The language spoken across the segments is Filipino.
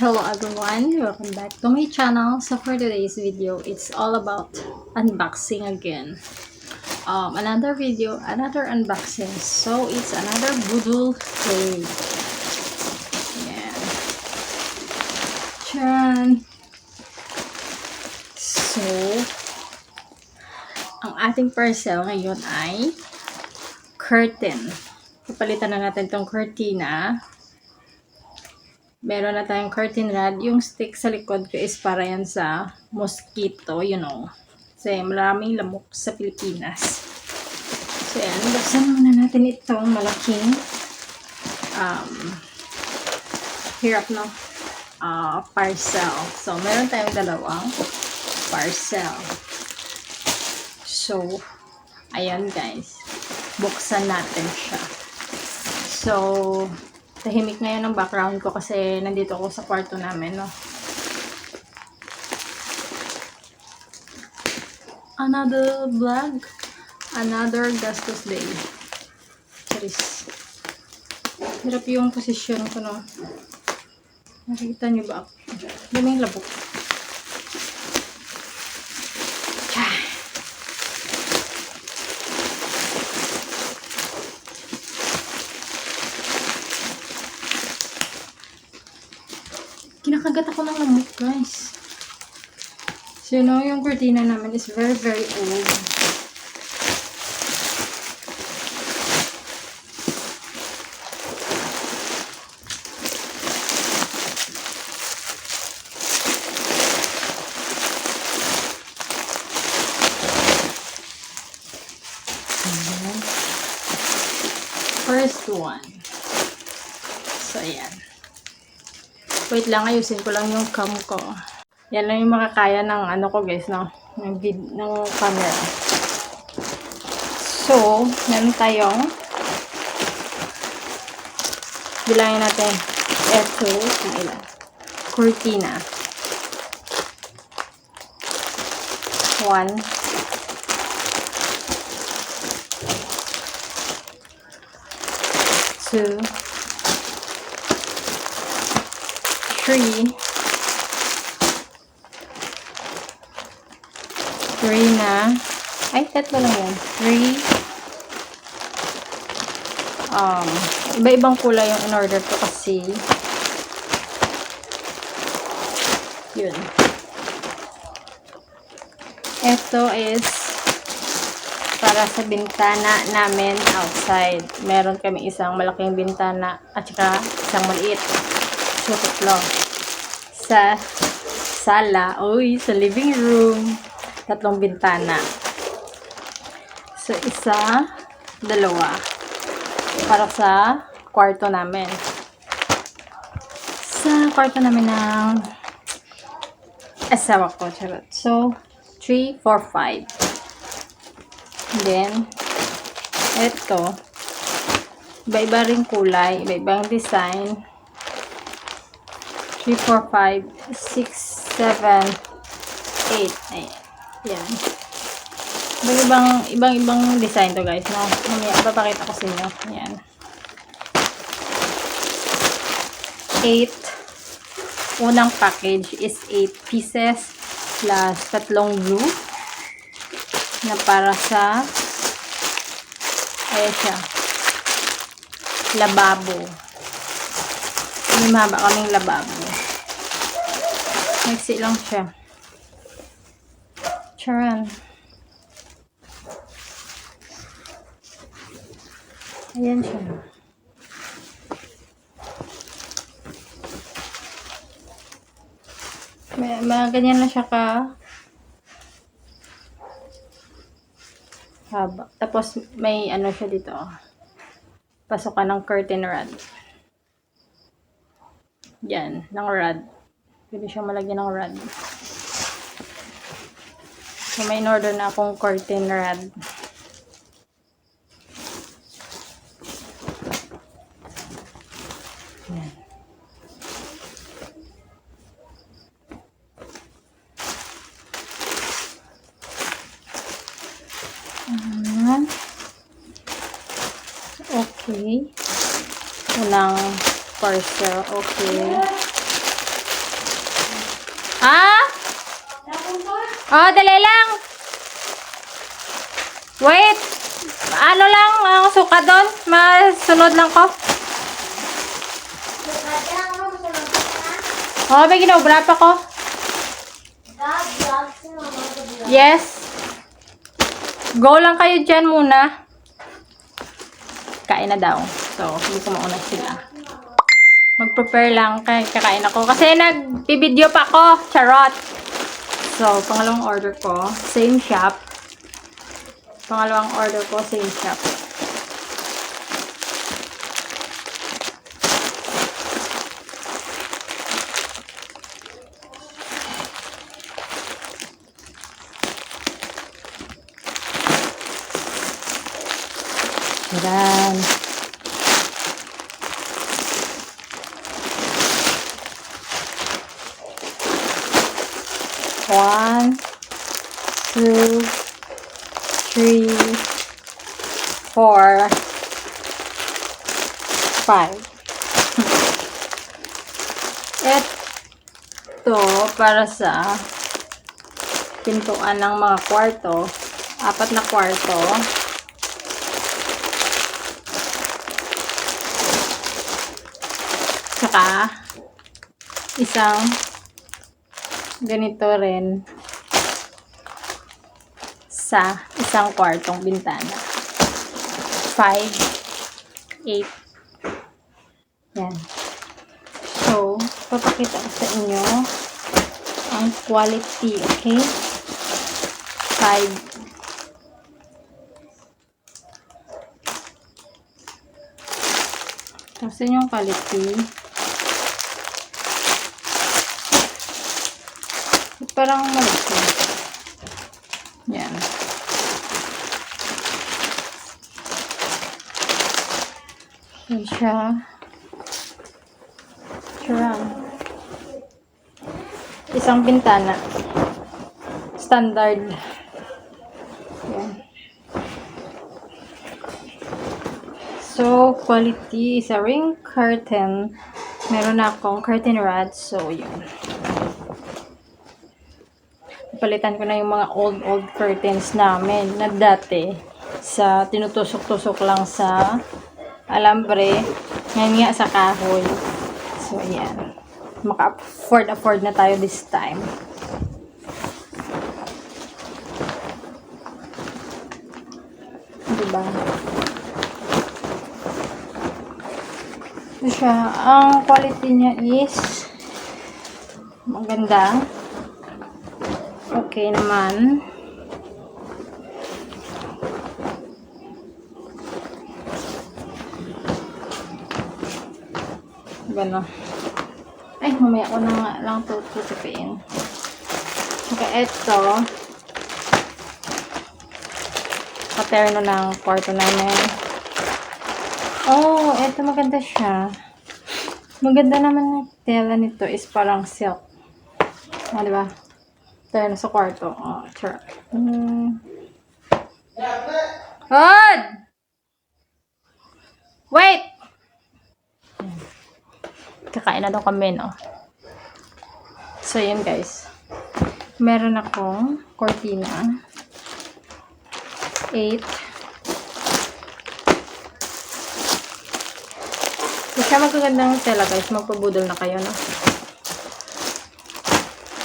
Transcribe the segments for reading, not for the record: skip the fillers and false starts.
Hello everyone, welcome back to my channel. So for today's video, it's all about unboxing again. Another video, another unboxing. So it's another Budol plate. Yan. Tcharan! So, ang ating parcel ngayon ay curtain. Papalitan na natin tong cortina. Meron na tayong curtain rod. Yung stick sa likod ko is para yan sa mosquito, you know. Kasi maraming lamok sa Pilipinas. So yan, buksan muna natin itong malaking hirap no parcel. So meron tayong dalawang parcel. So ayan guys, buksan natin siya. So tahimik na yan ang background ko kasi nandito ako sa kwarto namin, no? Another vlog. Another gastos day. Charis. Hirap yung posisyon ko, no? Nakikita nyo ba? Daming labok. Kinakagat ako ng lamok, guys. So, you know, yung cortina namin is very, very old. First one. So, ayan. Wait lang, ayusin ko lang yung cam ko. Yan lang yung makakaya ng ano ko guys, no? Ng camera. So, meron tayong bilangin natin ito, ilan? Cortina. 1 2 3 na. Ay, tatlo lang yan. 3. Iba-ibang kulay yung in-order ko kasi. Yun. Ito is para sa bintana namin outside. Meron kami isang malaking bintana at saka isang maliit. So, tatlo. Sa sala, sa living room, 3 bintana. So, isa, 2. Para sa kwarto namin. Sa kwarto namin ng asawa ko. Charot. So, 3, 4, 5. And then, ito, iba-iba rin kulay, iba-ibang design. 3, 4, 5, 6, 7, 8. Ayan. Yan. Ibang-ibang design to guys, no? Mamaya, papakita ko sa inyo. Ayan. 8. Unang package is 8 pieces plus 3 glue na para sa ayan siya. Lababo. May mahaba kaming lababo. Maiksi lang siya. Charan. Ayan siya. Ganyan lang siya ka haba. Tapos may ano siya dito. Pasukan ng curtain rod. Yan, ng rod. Pwede siya malagyan ng rod. So may in-order na akong curtain rod. Yan. Okay. Unang parcel. Okay. Ha? Oh, dali lang. Wait. Ano lang ang suka doon? Masunod lang ko. Oh, may ginobra pa ko. Yes. Go lang kayo dyan muna. Kain na daw. So, hindi ko mauna sila. Mag-prepare lang. Kakain ako. Kasi nag-video pa ako. Charot. So, pangalawang order ko. Same shop. Pangalawang order ko. Same shop. Yan. One, two, three, four, five. Ito para sa pintuan ng mga kwarto. 4 na kwarto. Saka isang ganito rin sa isang kwartong bintana. 5, 8. Yan. So, papakita ko sa inyo ang quality, okay? 5. Kasi yung quality parang malaki. Yan. Yan siya. Isang bintana. Standard. Yan. So, quality is a ring curtain. Meron na akong curtain rod. So, yun. Palitan ko na yung mga old curtains namin na dati sa tinutusok-tusok lang sa alambre, ngayon nga sa kahoy. So ayan, maka-afford na tayo this time. Diba? Ito siya, ang quality niya is maganda. Okay naman. Gano'n. Ay, mamaya ko na nga lang tutupiin. Okay, eto. Paterno ng kwarto namin. Oh, eto maganda siya. Maganda naman yung tela nito is parang silk. Oh, diba? Tayo sa kwarto. Oh, sure. Hod! Wait! Kakain na daw kami, no? So, yun guys. Meron akong cortina. 8. Kung siya magagandang tela, guys, magpabudol na kayo, no?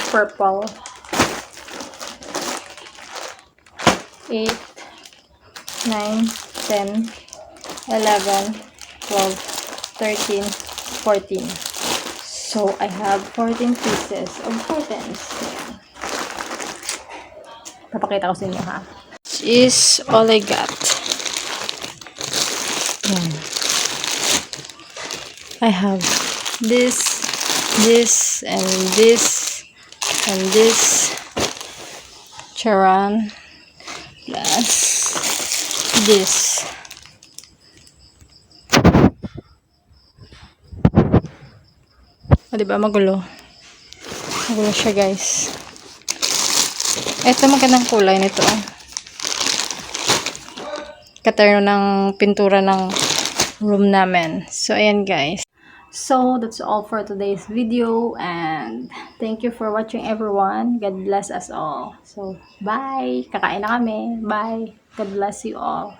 Purple. 8, 9, 10, 11, 12, 13, 14. So, I have 14 pieces of curtains. Papakita ko sa inyo, ha? This is all I got. Yan. I have this, and this, and this. Charan. Plus this. O, diba? Magulo. Magulo siya, guys. Ito, magandang kulay nito. Katerno ng pintura ng room namin. So, ayan, guys. So, that's all for today's video, and thank you for watching everyone. God bless us all. So, bye! Kakain na kami. Bye! God bless you all.